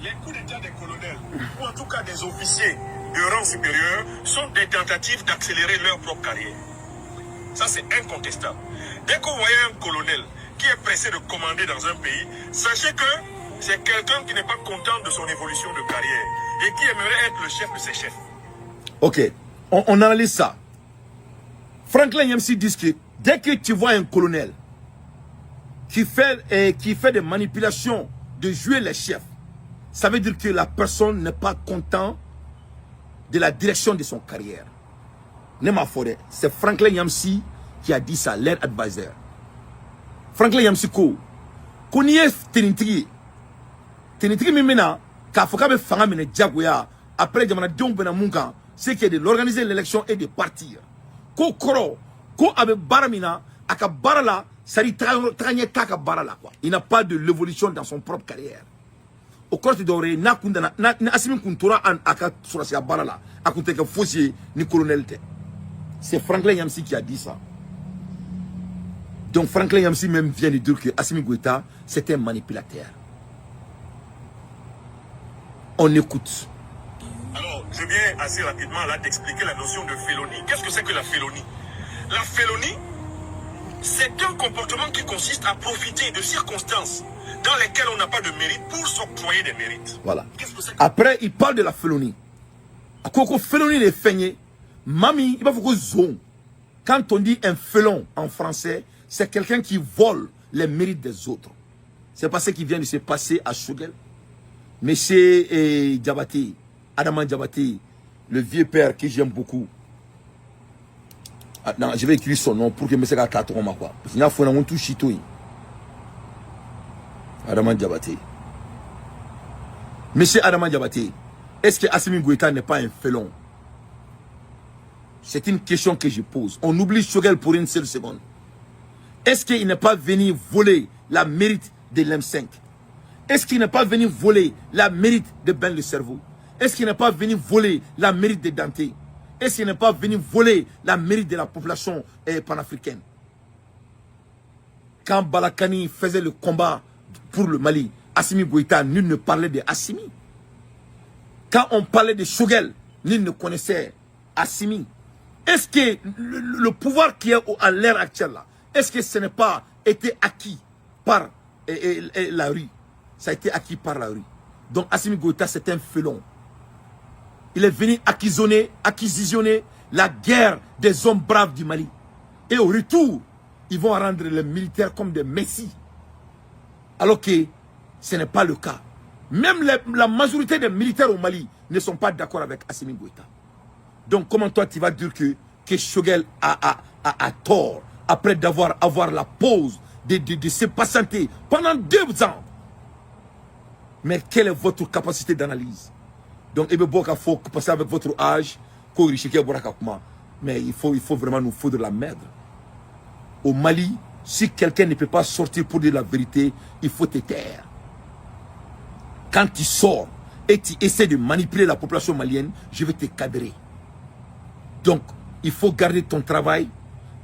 Les coups d'état des colonels, ou en tout cas des officiers de rang supérieur, sont des tentatives d'accélérer leur propre carrière. Ça, c'est incontestable. Dès que vous voyez un colonel qui est pressé de commander dans un pays, sachez que c'est quelqu'un qui n'est pas content de son évolution de carrière et qui aimerait être le chef de ses chefs. Ok, on analyse ça. Franklin Yamsi dit que dès que tu vois un colonel qui fait des manipulations de jouer les chefs, ça veut dire que la personne n'est pas content de la direction de son carrière. C'est Franklin Yamsi qui a dit ça, l'air advisor. Franklin Yamsi ko n'y est tenintigi mimena ka foka be fanga mene jagoya après jamana dion bena munka c'est que de l'organiser l'élection et de partir ko koro ko abe baramina aka barala sari tranye taka barala quoi. Il n'a pas de l'évolution dans son propre carrière. Au cours de na kundana na asimi kuntura an aka surasi barala akunte ka fossier ni colonel te. C'est Franklin Yamsi qui a dit ça. Donc Franklin Yamsi même vient de dire que Assimi Goïta, c'est un manipulateur. On écoute. Alors, je viens assez rapidement là d'expliquer la notion de félonie. Qu'est-ce que c'est que la félonie? La félonie, c'est un comportement qui consiste à profiter de circonstances dans lesquelles on n'a pas de mérite pour s'octroyer des mérites. Voilà. Après, il parle de la félonie. À quoi que félonie est feigné, Mami, il va faut zone. Quand on dit un félon en français, c'est quelqu'un qui vole les mérites des autres. C'est pas ce qui vient de se passer à Shogel. Monsieur Diabaté, Adama Diabaté, le vieux père que j'aime beaucoup. Non, je vais écrire son nom pour que monsieur Kakato ma quoi. Parce qu'il y a un tout chitoui. Adama Diabaté. Monsieur Adama Diabaté, est-ce que Assimi Goïta n'est pas un félon? C'est une question que je pose. On oublie Shogel pour une seule seconde. Est-ce qu'il n'est pas venu voler la mérite de l'M5? Est-ce qu'il n'est pas venu voler la mérite de Ben le Cerveau? Est-ce qu'il n'est pas venu voler la mérite de Dante? Est-ce qu'il n'est pas venu voler la mérite de la population panafricaine? Quand Balakani faisait le combat pour le Mali, Assimi Goïta, nul ne parlait de Assimi. Quand on parlait de Shogel, nul ne connaissait Assimi. Est-ce que le pouvoir qui est à l'ère actuelle là, est-ce que ce n'est pas été acquis par la rue? Ça a été acquis par la rue. Donc Assimi Goïta, c'est un félon. Il est venu acquisitionner la guerre des hommes braves du Mali. Et au retour, ils vont rendre les militaires comme des messies. Alors que ce n'est pas le cas. Même la majorité des militaires au Mali ne sont pas d'accord avec Assimi Goïta. Donc comment toi tu vas dire que Shogel a tort après avoir la pause de se patienter pendant 2 ans? Mais quelle est votre capacité d'analyse? Donc il faut passer avec votre âge, mais il faut vraiment nous foutre la merde. Au Mali, si quelqu'un ne peut pas sortir pour dire la vérité, il faut te taire. Quand tu sors et tu essaies de manipuler la population malienne, je vais te cadrer. Donc, il faut garder ton travail,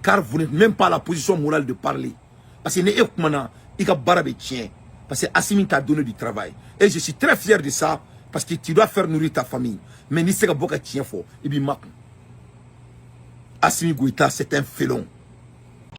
car vous n'êtes même pas à la position morale de parler. Parce que parce que Assimi t'a donné du travail. Et je suis très fier de ça, parce que tu dois faire nourrir ta famille. Mais Assimi Goïta, c'est un félon.